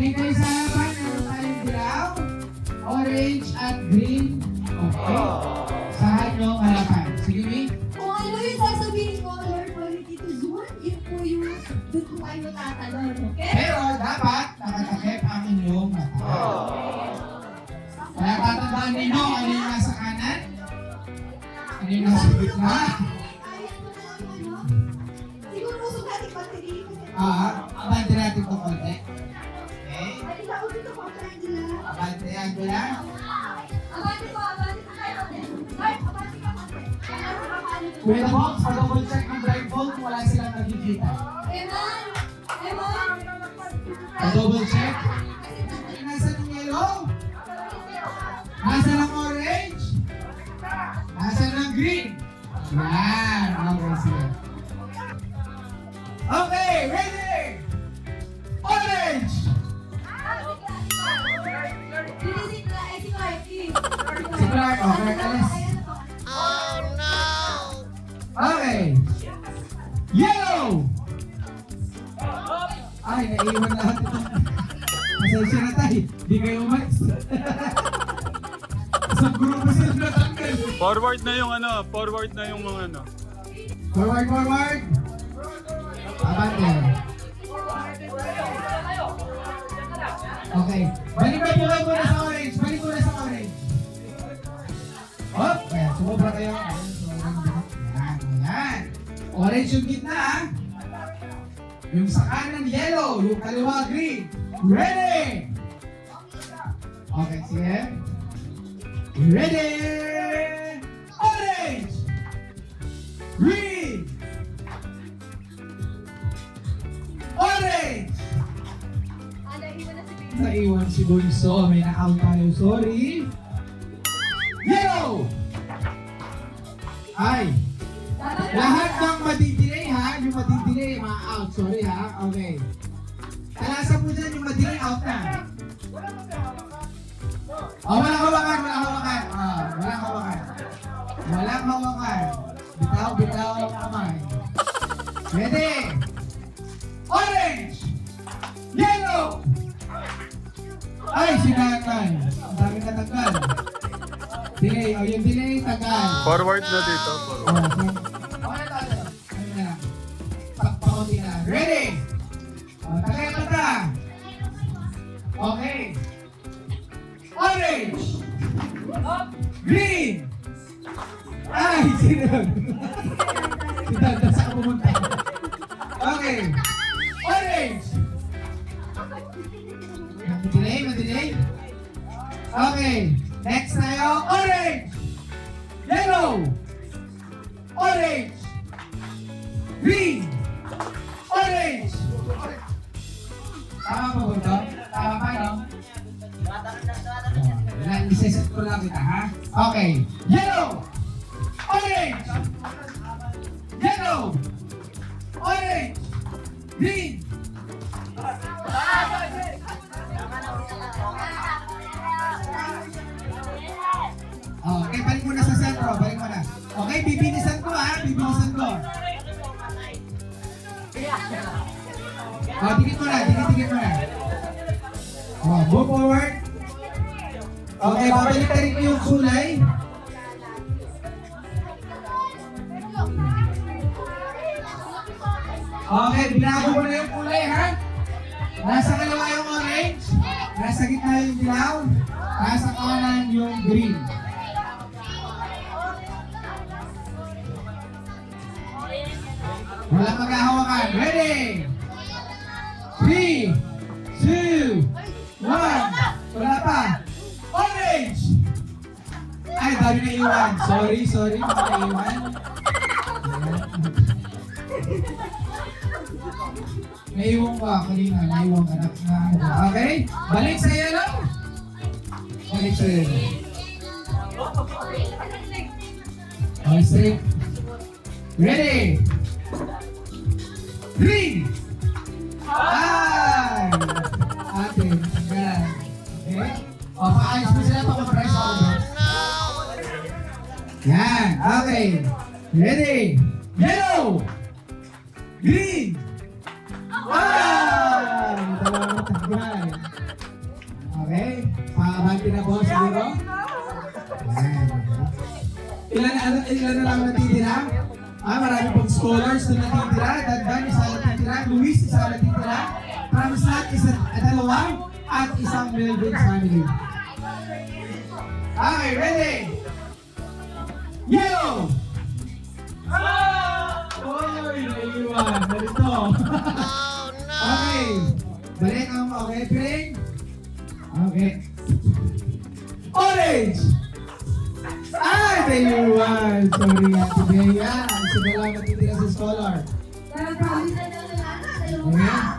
Tingin kayo sa harapan. Meron tayong dilaw, orange, at green. Okay? Saan yung harapan? Sige, Mi. Kung ano yung sasabihin ko, Lord, for Tito Zul, yun po yung doon po kayo tatalon, okay? Pero dapat nakatakip ang inyong mata. Kaya tatandaan ninyo ano yung nasa kanan, ano yung nasa gitna. Siguro usog natin battery. Abante natin ito konti. Okay? Ay, lao dito po, Angela. Abante yan ko lang. Abante po kayo. Lord, abante ka po. Kuya Box, pa-double check ng blindfold kung wala silang nakikita. Eman! Eman! Pa-double check. Nasaan ng yellow? Nasaan ng orange? Nasaan ng green? Yan. Okay, sige. Okay, ready? Orange! Si Clark, okay, alis. Okay. Yellow! Ay, naiwan lahat ito. Pasensya na tayo. Di kayo umalis. Sa grupo sila natanggal. Forward na yung ano, forward na yung mga ano. Forward, forward. Abante. Okay. Balik na po kayo muna sa orange. Balik muna sa orange. Hop! Ayan, sumobra kayo. Ayan, yan, yan. Orange yung gitna, ha? Yung sa kanan, yellow. Yung kaliwa, green. Ready! Okay, sige. Ready! Orange! Green! Orange! Naiwan si Bunso. May na-out tayo. Sorry. Yellow! Ay! Lahat ng madidelay ha, yung madidelay, ma-out. Sorry ha, okay. Kalasa po dyan yung madidelay, out na. Walang hawakan, walang hawakan. Walang hawakan. Walang hawakan. Bitaw, bitaw ang kamay. Ready? Orange! Yellow! Ay, sinakal. Ang dami na tagal. Delay, yung delay, tagal. Forward na dito. Forward. Ready? Tagay ang mata. Okay. Orange. Green. Ay, sinunod. Sinunod, saan ka pumunta? Okay. Orange. Madelay, madelay. Okay. Next tayo. Orange. Yellow. Orange. Green. Orange! Tama po ba ito? Tama pa, no? Iseset ko lang kita, ha? Okay. Yellow! Orange! Yellow! Orange! Green! Okay, balik mo na sa sentro. Balik mo na. Okay, bibinisan ko, ha? Bibinisan ko. Dikit mo na, dikit mo na. Move forward. Okay, babalik na rin ko yung kulay. Okay, binago mo na yung kulay, ha? Nasa kaliwa yung orange, nasa gitna yung dilaw, nasa kanan yung green. Walang maghahawakan. Ready? 3, 2, 1. Wala pa. Orange! Ay, dami na iwan. Sorry, mga naiwan. Naiwan ka kanina. Naiwan ka na. Okay? Balik sa yellow. Balik sa yellow. Okay, straight. Ready? Green! Ay! Ate, yan. Okay? O, paayos mo sila pag-press over. Yan, okay. Ready? Yellow! Green! Ay! Dalawang tagal. Alright. Okay. Pakabati na po siguro. Ayan. Ilan na lang natitira? Marami pong scholars na natitira. Dadban, isa natitira. Luis, isa natitira. Promise Nat, dalawa. At isang Melvin's family. Okay, ready? Yellow! Oy, naiiwan. Ganito. Okay. Balik ang okay, Pring. Okay. Orange! Ay, naiiwan. Sorry nga, si Bea. Isa na lang natitira sa scholar. Pero promise na daw na dalawa Okay. pa.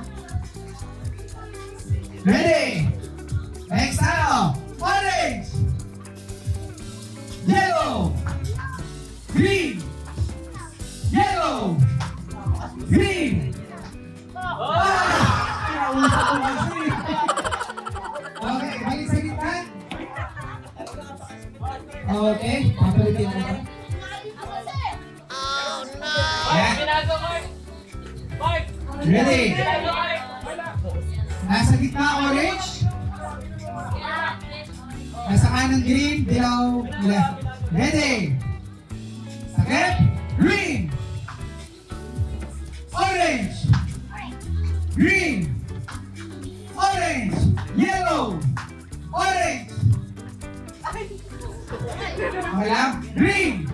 Ready? Next tayo. Orange! Yellow! Green! Yellow! Green! Kinausap ko kasi. Okay, balik sa gitna. Okay, papalitin mo ba? Yeah. Ready? Nasa gitna orange. Nasa kanan green, dilaw, left. Ready? Sakit? Green! Orange! Green! Orange! Yellow! Orange! Okay lang? Green!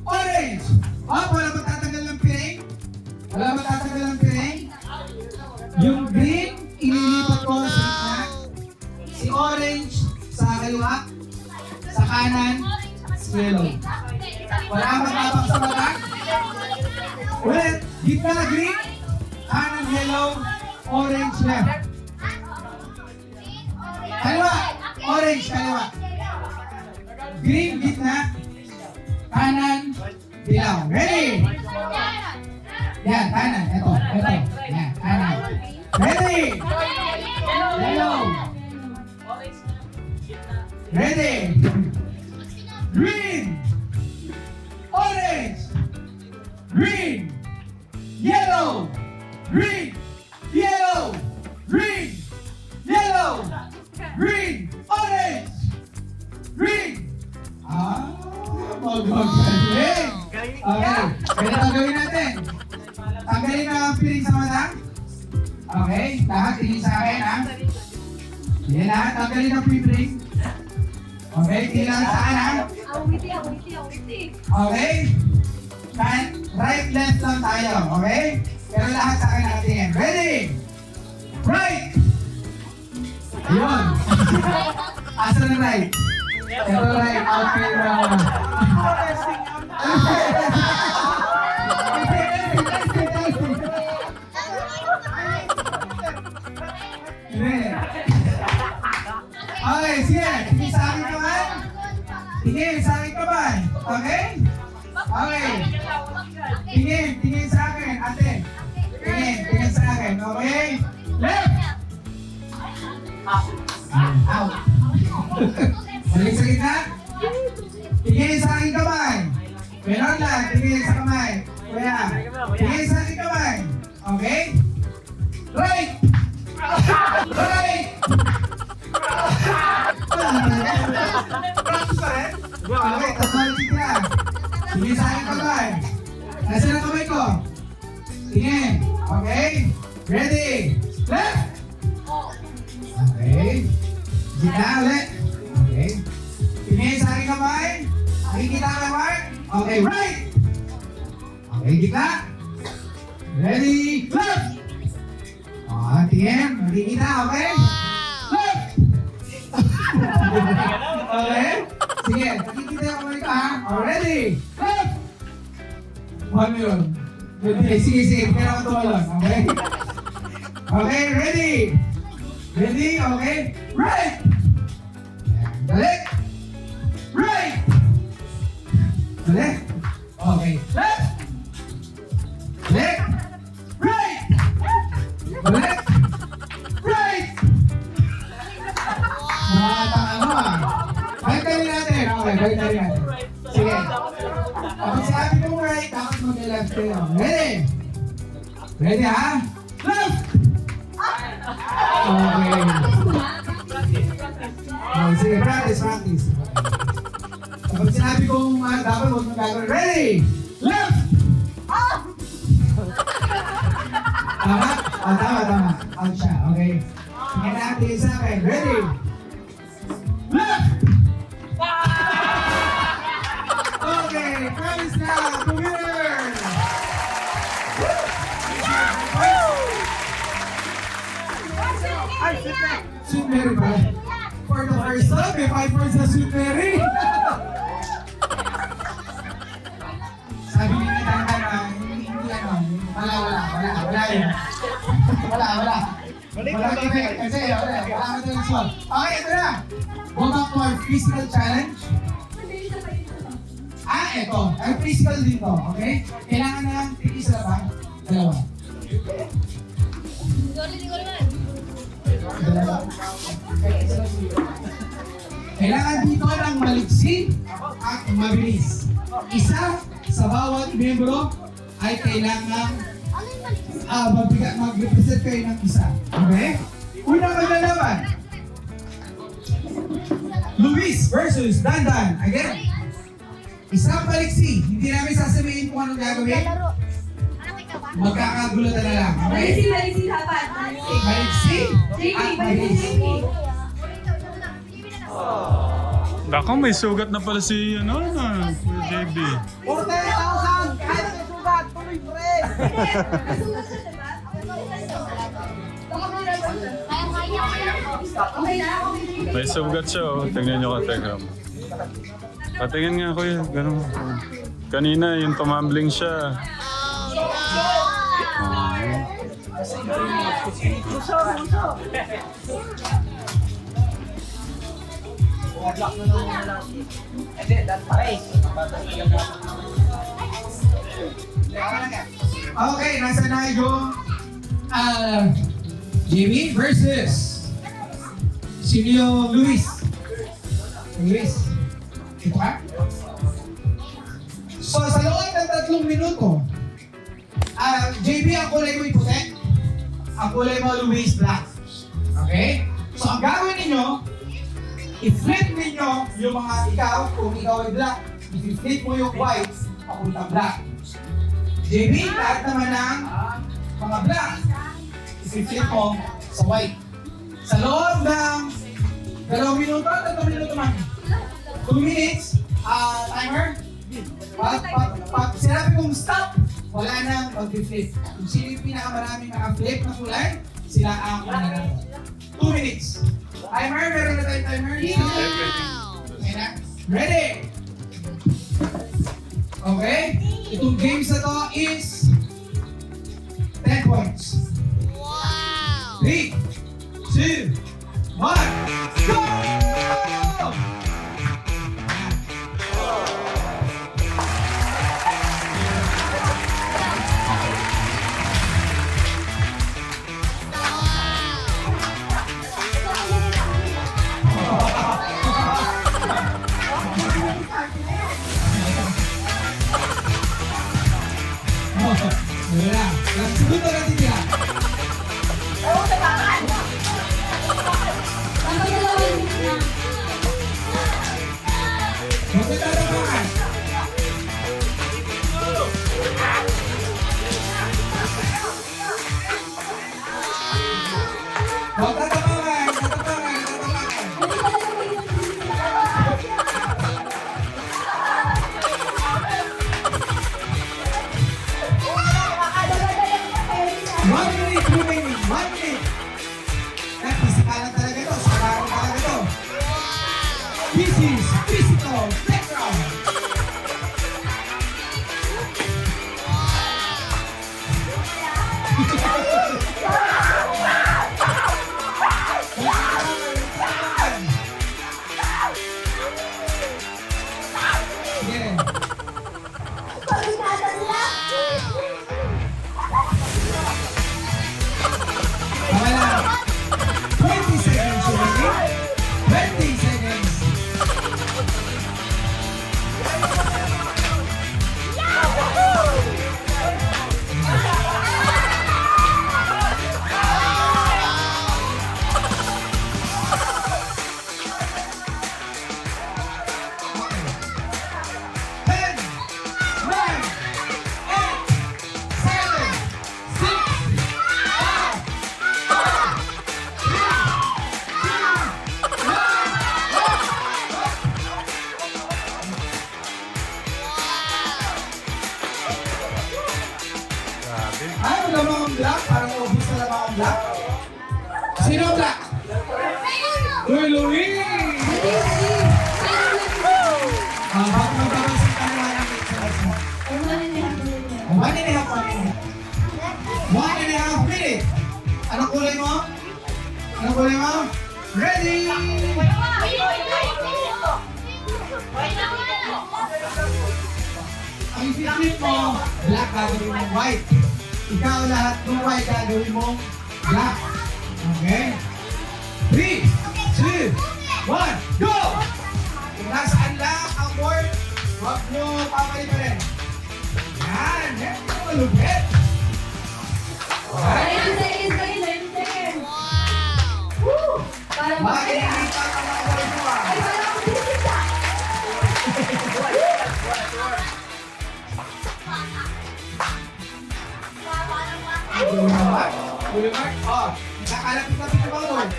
Orange! Wala magtatanggal ng piring? Wala magtatanggal ng piring? Yung green, ililipat ko sa gitna. Si orange, sa kaliwa. Sa kanan, si yellow. Wala magpapang sa mata? Ulit, gitna green, kanan yellow, orange left. Kaliwa, orange kaliwa. Green gitna, kanan, dilaw. Ready? Yan, kanan, ito. Yan, kanan. Ready? Yellow. Ready? Green. Orange. Green. Yellow. Green. Yellow. Green. Yellow. Green. Orange. Green. Magagaling. Okay. Ganito gawin natin. Tanggalin na ang piling sa mata. Okay. Lahat tingin sa akin, ha? Yan lahat. Tanggalin ang piling. Okay. Tingin lang sa akin, ha? Awiti. Okay? Right, left lang tayo. Okay? Pero lahat sa akin nakatingin. Ready? Right! Yun. Asa na right? Ito right. Okay, bravo. Okay, sige. Tingin sa akin kamay. Tingin sa akin kamay. Okay? Okay. Tingin sa akin, ate. Tingin sa akin. Okay? Left! Out. Balik sa gitna. Tingin sa akin kamay. Meron lang, tingin sa kamay. Kuya, tingin sa akin kamay. Okay? Right! Right! Practice pa rin? Okay, tapos balik gitna. Tingin sa akin kamay. Nasaan ang kamay ko? Tingin. Okay? Ready? Left! Okay. Gitna ulit. Okay. Tingin sa akin kamay. Nakikita ka kamay? Okay, right! Okay, gitna. Ready? Left! Tingin. Nakikita, okay? Left! Okay? Sige, nakikita yung kamay ko, ha? Ready? Left! One yun. Okay, sige. Pero ako tumalon, okay? Okay, ready? Ready? Okay? Right! Balik! Right! Balik! Okay. Left! Balik! Right! Balik! Right! Balik tayo natin. Okay, balik tayo natin. Sige. Kapag sabi ko right, dapat mag-left kayo. Ready? Ready, ha? Left! Okay. Oh, sige, practice. Kapag sinabi kong dapat huwag mong gagawin. Ready? Left! Tama? Tama. Out siya, okay? Tingnan natin sa akin. Ready? Left! Okay, promise na, the winner! Sweet Mary ba? For the first time, may 5 points na Sweet Mary! Sabi ni Tanda na, hindi wala yun. Wala. Wala effect kasi, wala ka talagang swap. Okay, ito na! Go back to our physical challenge. Ito. Ang physical dito, okay? Kailangan na tigis na ba? Dalawa. Kailangan dito ng maliksi at mabilis. Isa sa bawat membro ay kailangan mag-represent kayo ng isa. Okay? Unang maglalaban. Luis versus Dandan. Again. Isang maliksi. Hindi namin sasabihin kung anong gagawin. Magkakagulutan na lang. Okay? Maliksi dapat. Maliksi at mabilis. Baka may sugat na pala si JB. 40,000! Kahit may sugat, tuloy pre! Nasulat siya, diba? Baka okay na. May sugat siya, oh. Tingnan nyo ka, Tegram. Patingin nga kuya, ganun. Kanina, yung tumambling siya. Okay, nasa na yung Jimmy versus sino yung Luis? Ito ka? So, sa loob ng 3 minuto, JB, ang kulay mo puti. Ang kulay mo, Luis, black. Okay? So, ang gagawin ninyo, i-flip ninyo yung mga ikaw, kung ikaw ay black, i-flip mo yung white, papunta black. JB, lahat naman ng mga black, i-flip mo sa white. Sa loob ng 2 minuto, 3 minuto man. 2 minutes, timer. Pag sinabi kong stop, wala nang mag-flip. Kung sino yung pinakamaraming naka-flip na kulay, sila ang mananalo. 2 minutes. Timer, meron na tayong timer. Okay na? Ready? Okay? Itong games na to is 10 points. 3, 2, 1, go! Wala. Segundo na titira. Sino black? Uy, Louie! Bakit magbabansin ka naman ang exercise? 1.5 minutes. Anong kulay mo? Anong kulay mo? Ready! Ang isip mo, black gagawin mo white. Ikaw lahat ng white gagawin mo black. Okay? 3, 2, 1, go! Kung nasaan lang ang board, huwag nyo papali pa rin. Yan! Yan yung malupit. Alright? 90 seconds kayo, 90 seconds. Woo! Para Bakit makaya. hindi pa ang mga board mo ah? Ay, wala akong bisita. Huli mark? Huli mark? Oh, nakakalapit-lapit na mga board.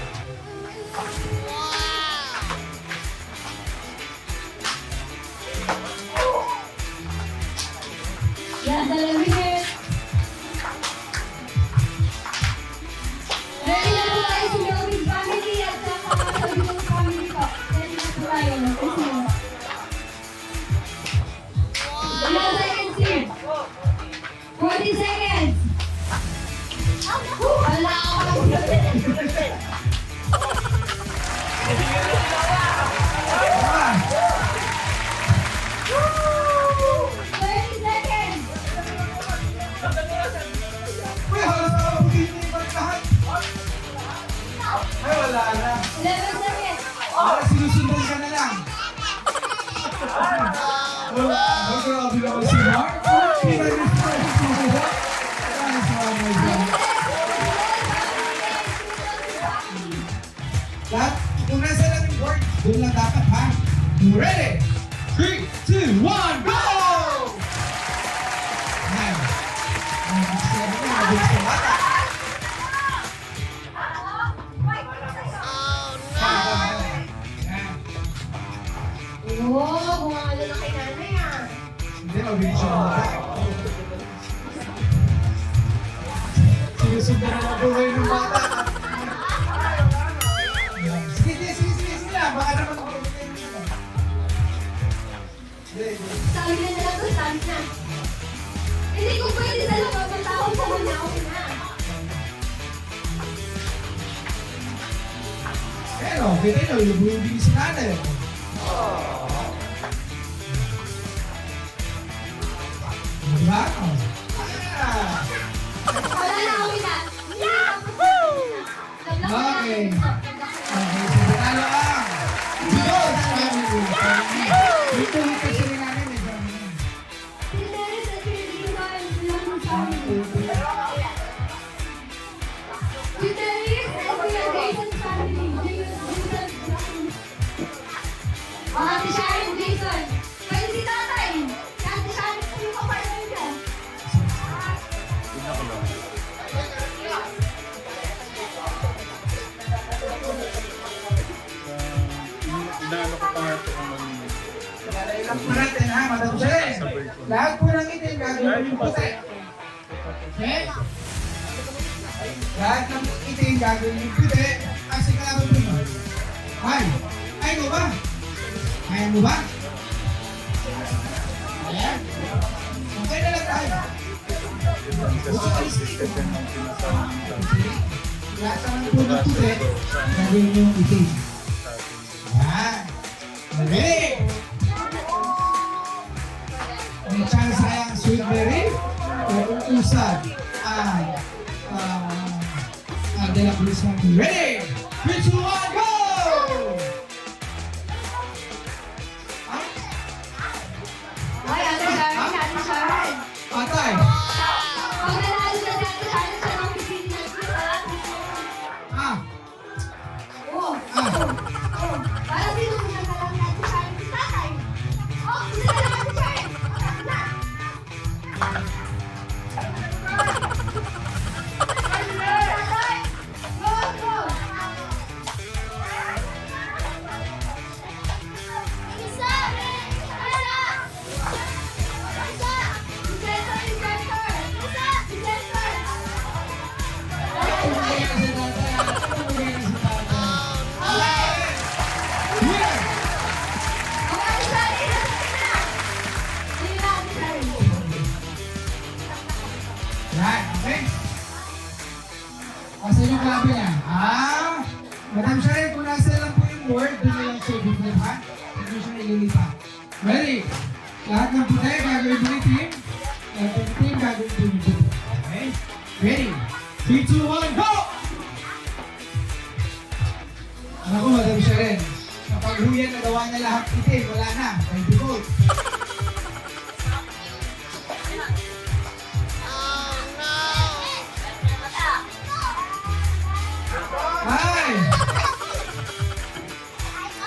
Yan, 2 minutes. Ready na po tayo sa Gawin Family at saka sa Gawin Family po. Ready na po tayo. Ilang seconds here? 40 seconds. Wala ako lang. 30 seconds. Uy, halos ako hindi pa lahat. Ay, wala na. 11 seconds. Para sinusundan ka na lang. Oh, grabe naman si Mark. Hindi na rin siya susunod. Ay, sama dyan. Lahat, kung nasa lang yung board, doon lang dapat ha. You ready? 3, 2, 1, go! Yan. Ang gusto ko, mabilis na bata. Yan. Oo, bumangalo na kay nanay ah. Hindi, mabilis na bata. Sinusundan ang buhay ng bata. Sige lang. Baka naman ako. Sabi na lang to, sabi na. Hindi ko pwede sa loob ng tao sa muna ako na. Pero, ganyan o, lubulubing si nanay. Diba? Ah! Wala na ako na. Yahoo! Okay. Okay, so panalo ang Diyos Family. Dito kasi rin namin may family. Sinerious at pinagiging lang ng family. Sinerious at pinagiging family. Ate Sharon, Jason. Pwede si tatay. Si Ate Sharon po yung kapartner niya. Inaano ko pa nga ito kung Ilang po natin ha, Madam Jen. Lahat po ng itin gagawin yung puti. Okay? Lahat ng itin gagawin yung puti. Kasi kalaban mo yun. Ay! Ay mo ba? Kaya mo ba? Ayan. Okay na lang tayo. Gusto ka alis dito. Lahat ng po ng puti, gagawin yung itin. Ayan. Magaling! May chance sayang sweet berry o usad ang De La Cruz Mountain. Ready? 3, 2, 1, go! Ay, Ate Sharon, Ate Sharon. Patay! Pag nanalo na si Ate Sharon siya ng pisina. Ah! Oh, para sino mo lang ni Ate Sharon si tatay? Oh, sino na Ate Sharon? Na! Tatay! Go, go! Madam Sharon, kung nasa lang po yung word, doon na lang siya bigyan, ha? Hindi siya ililipat. Ready? Lahat ng puti, gagawin din yung team. Lahat ng team, gagawin din yung team. Okay? Ready? 3, 2, 1, go! Ako, Madam Sharon, kapag huyan nagawa niya lahat itim, wala na. Thank you, coach. Ay!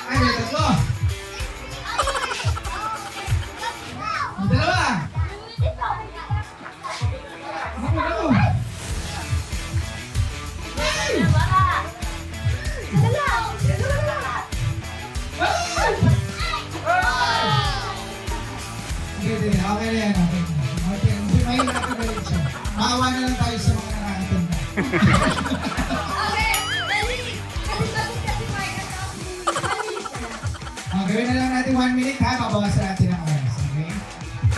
Ay, may tatlo. Ang dalawa. Ako, ako. Ay! Sige, okay na yan. Okay na. Okay, hindi mahirap na rin siya. Maawa na lang tayo sa mga nakakatinda. Gawin na lang natin 1 minute ha, mabawasan natin ang oras, okay?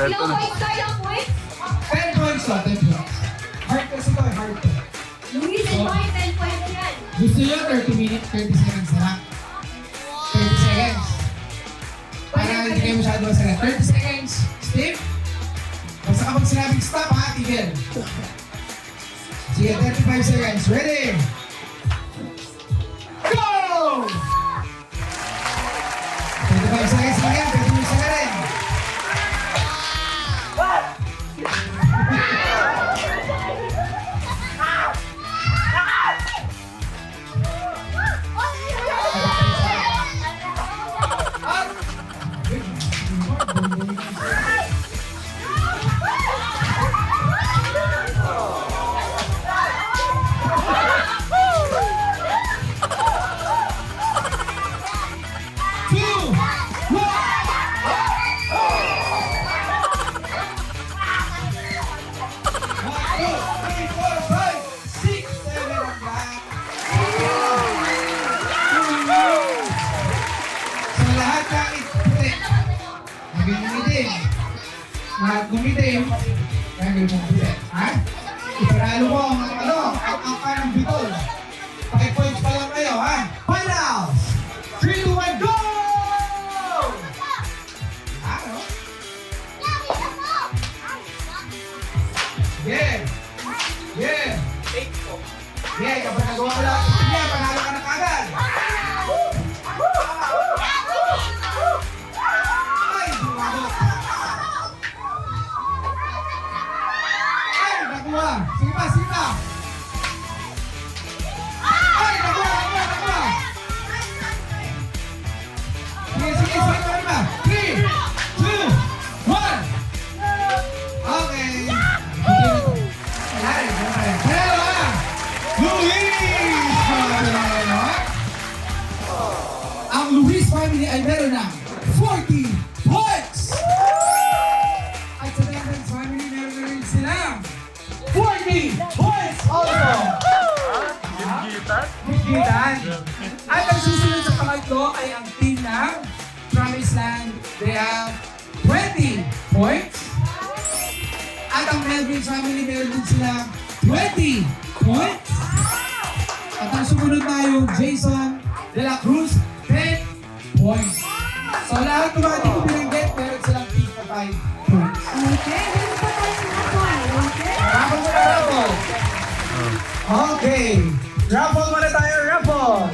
Ito na. 10 points to, 10 points. Hard kasi ito, hard to. Gusto nyo 30 minutes, 30 seconds na lang? 30 seconds. Para hindi kayo masyado masaya. 30 seconds, Steve. Basta kapag sinabing stop ha, tigil. Sige, 35 seconds. Ready? Go! 35 seconds lang yan, 30 minutes na rin. Gumitin, gagawin mo gumitin. Ha? Ipanalo mo ang ang ng bitol. Paki-points pa lang kayo, ha? Finals! 3, 2, 1, go! Ano? Yeah! Yeah! Yeah, kapag nagawa ko lahat, panalo ka na kagad! Ay, bumagot! Nakuha! Sige pa, sige pa! Ay, nakuha! Sige, sige pa! 3, 2, 1! Okay! Panalo ha! Luis! Ang Luis family ay meron ng 40 points! At sa Dagdag family, meron na rin silang 40 points also! Gigitan. At ang susunod sa pangatlo ay ang team ng Promised Land. They have 20 points. At ang Melvin family, meron din silang 20 points. At ang sumunod na yung Jason De La Cruz, 10 points. So lahat ng mga di ko binanggit, meron silang 5 points. Okay, meron pa tayo okay? Raffle muna, raffle! Okay, raffle muna tayo, raffle!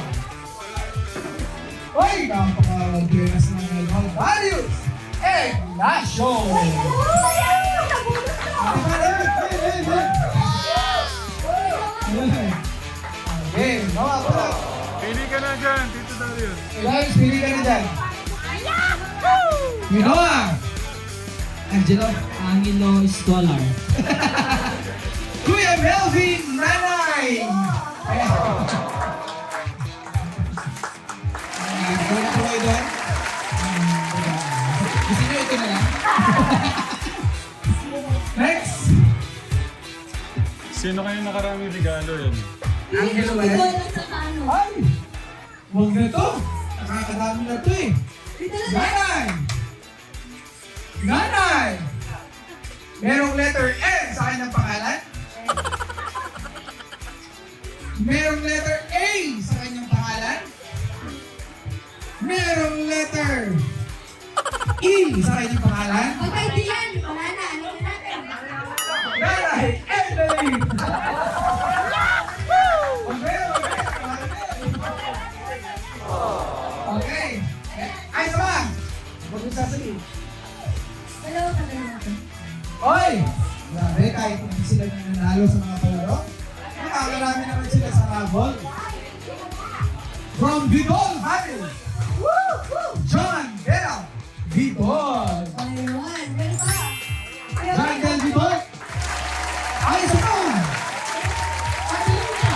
Uy, napaka-deras ng Melvin Values! Ignacio! Okay, bawa ko na. Pili ka na dyan, Tito Darius. Guys, pili ka na dyan. Minoa! Angelo. Angelo Scholar. Kuya Melvin Nanay! Gawin ko kayo doon. Gusto nyo ito na lang? Next! Sino kayo nakaraming regalo yan? Angelo ba yan? Ay! Huwag na to! Nakakadami na to eh! Nanay! Nanay! Merong letter N sa kanyang pangalan? Merong letter A sa kanyang pangalan? sa kanyang pangalan. Pag may di yan, wala na. Ano na natin? Nanay Evelyn! Okay. Ay, sama! Huwag mo sasabihin. Hello, sabi natin. Oy! Grabe, kahit hindi sila nananalo sa mga palaro, nakakarami naman sila sa rabol. From Bicol family, John Bell Bicol. Ayun, meron pa. John Bell Bicol. Ay, isa pa! Ano yun na?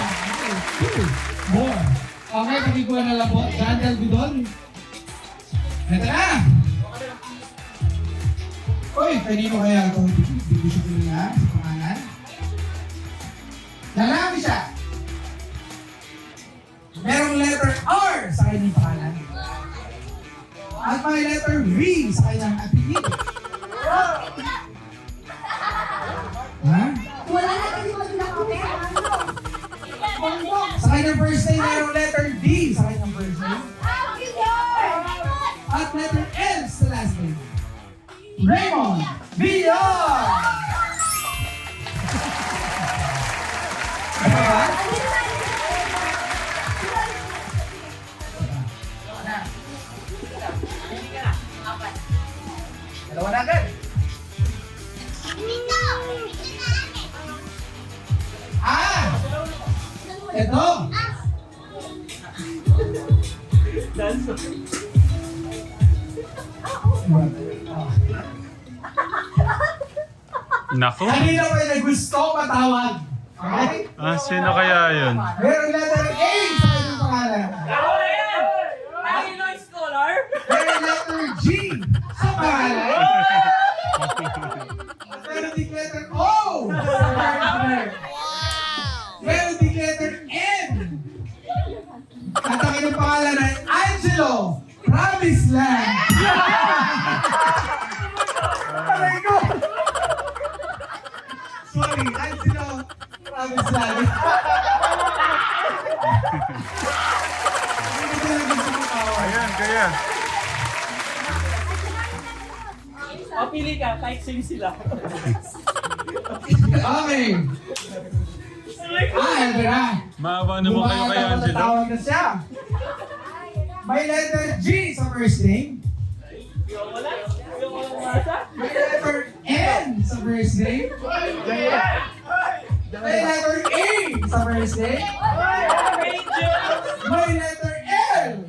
More. Okay, pakikuha na lang po. John Bell Bicol. Ito na! Uy, kanino kaya itong bibisyo niya sa pangalan? Lalaki siya. Merong letter R sa kanyang pangalan. At may letter V sa kanyang apelido. Ha? Wala na kasi mag-nakapit. Ano? Sa kanyang first name, merong letter D sa kanyang first name. At letter L sa last name. Raymond Villar! Ano ba? Dalawa na agad. Ah! Ito! Nako. Kanina may nagusto patawag. Okay? Ah, sino kaya yun? Merong letter A sa kanyang pangalan. Illinois scholar. Merong letter G sa pangalan. Meron ding letter O. Meron ding letter N. At ang kanyang pangalan ay Angelo Promise Land. Aray ko. Sorry, Angelo Promise Land. Hindi ko na gusto ko tawa. Ayan, kaya. Pili ka, kahit same sila. Okay. Ito na. Maawa naman kayo kay Angelo. Tawag na siya. May letter G sa first name. May letter N sa first name. May letter A sa first name. May letter L.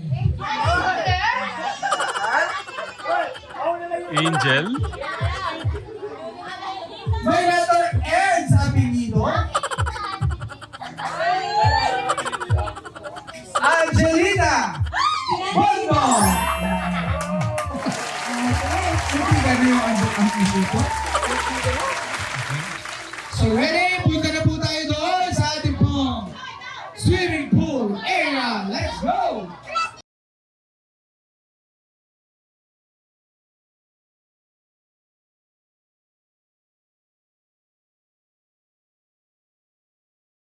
Angel? May letter N sa apelido. Angelina Bondo. Hindi gano'n yung ang issue ko. So ready? Punta na po tayo doon sa ating pong swimming pool area. Let's go!